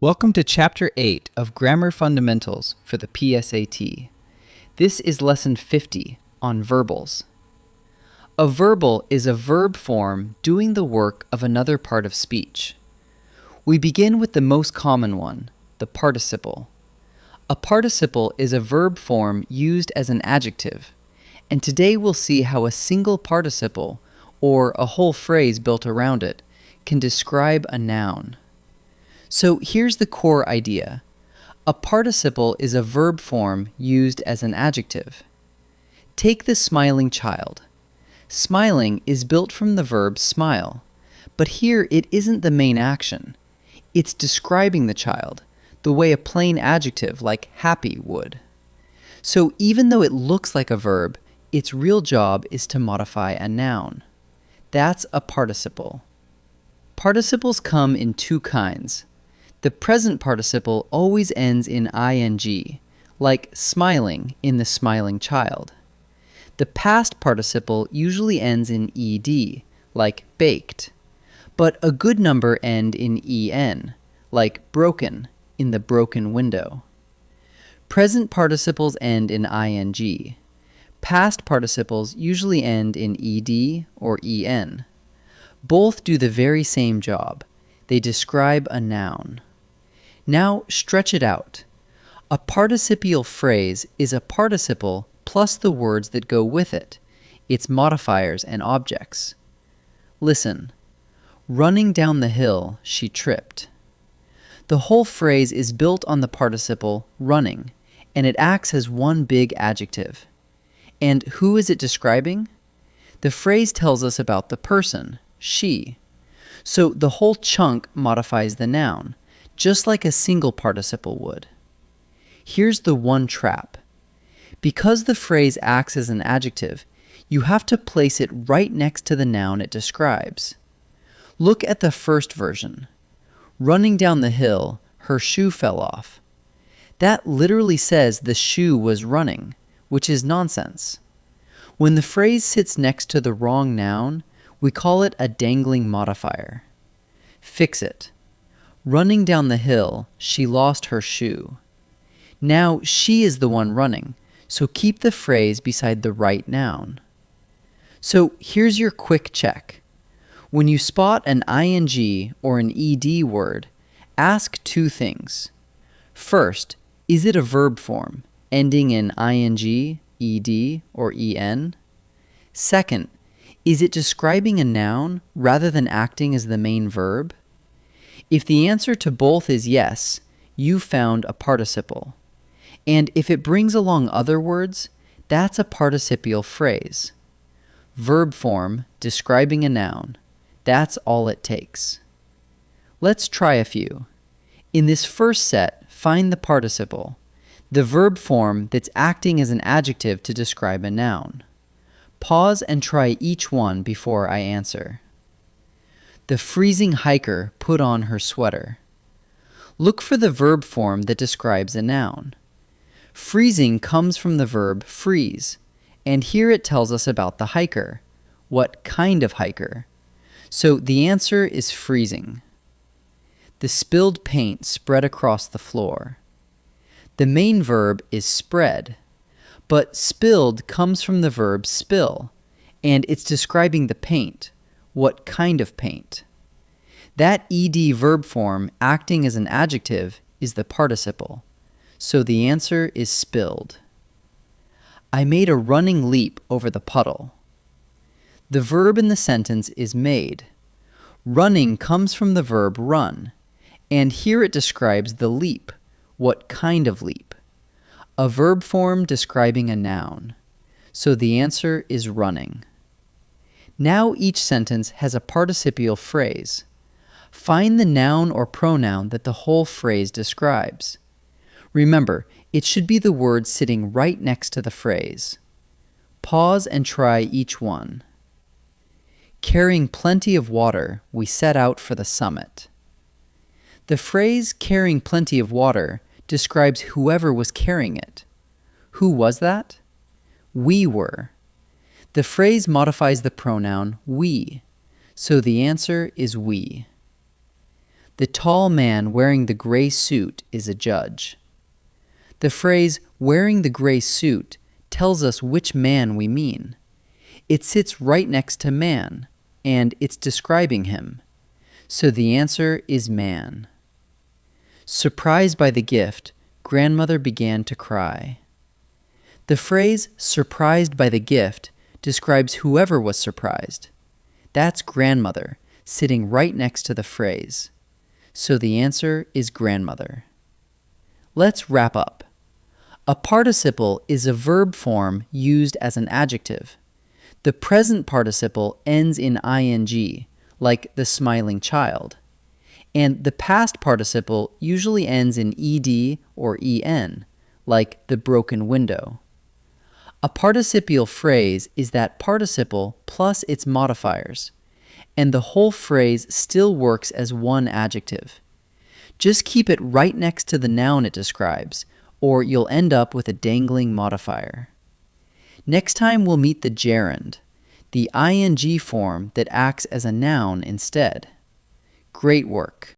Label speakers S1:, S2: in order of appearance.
S1: Welcome to Chapter 8 of Grammar Fundamentals for the PSAT. This is Lesson 50 on verbals. A verbal is a verb form doing the work of another part of speech. We begin with the most common one, the participle. A participle is a verb form used as an adjective, and today we'll see how a single participle, or a whole phrase built around it, can describe a noun. So here's the core idea. A participle is a verb form used as an adjective. Take the smiling child. Smiling is built from the verb smile, but here it isn't the main action. It's describing the child, the way a plain adjective like happy would. So even though it looks like a verb, its real job is to modify a noun. That's a participle. Participles come in two kinds. The present participle always ends in ing, like smiling in the smiling child. The past participle usually ends in ed, like baked, but a good number end in en, like broken in the broken window. Present participles end in ing. Past participles usually end in ed or en. Both do the very same job. They describe a noun. Now stretch it out. A participial phrase is a participle plus the words that go with it, its modifiers and objects. Listen. Running down the hill, she tripped. The whole phrase is built on the participle running, and it acts as one big adjective. And who is it describing? The phrase tells us about the person, she. So the whole chunk modifies the noun, just like a single participle would. Here's the one trap. Because the phrase acts as an adjective, you have to place it right next to the noun it describes. Look at the first version. Running down the hill, her shoe fell off. That literally says the shoe was running, which is nonsense. When the phrase sits next to the wrong noun, we call it a dangling modifier. Fix it. Running down the hill, she lost her shoe. Now she is the one running, so keep the phrase beside the right noun. So here's your quick check. When you spot an ing or an ed word, ask two things. First, is it a verb form, ending in ing, ed, or en? Second, is it describing a noun rather than acting as the main verb? If the answer to both is yes, you found a participle. And if it brings along other words, that's a participial phrase. Verb form, describing a noun. That's all it takes. Let's try a few. In this first set, find the participle, the verb form that's acting as an adjective to describe a noun. Pause and try each one before I answer. The freezing hiker put on her sweater. Look for the verb form that describes a noun. Freezing comes from the verb freeze, and here it tells us about the hiker. What kind of hiker? So the answer is freezing. The spilled paint spread across the floor. The main verb is spread, but spilled comes from the verb spill, and it's describing the paint. What kind of paint? That ed verb form acting as an adjective is the participle, so the answer is spilled. I made a running leap over the puddle. The verb in the sentence is made. Running comes from the verb run, and here it describes the leap. What kind of leap? A verb form describing a noun, so the answer is running. Now each sentence has a participial phrase. Find the noun or pronoun that the whole phrase describes. Remember, it should be the word sitting right next to the phrase. Pause and try each one. Carrying plenty of water, we set out for the summit. The phrase carrying plenty of water describes whoever was carrying it. Who was that? We were. The phrase modifies the pronoun we, so the answer is we. The tall man wearing the gray suit is a judge. The phrase wearing the gray suit tells us which man we mean. It sits right next to man, and it's describing him. So the answer is man. Surprised by the gift, grandmother began to cry. The phrase surprised by the gift describes whoever was surprised. That's grandmother, sitting right next to the phrase. So the answer is grandmother. Let's wrap up. A participle is a verb form used as an adjective. The present participle ends in ing, like the smiling child. And the past participle usually ends in ed or en, like the broken window. A participial phrase is that participle plus its modifiers, and the whole phrase still works as one adjective. Just keep it right next to the noun it describes, or you'll end up with a dangling modifier. Next time we'll meet the gerund, the ing form that acts as a noun instead. Great work!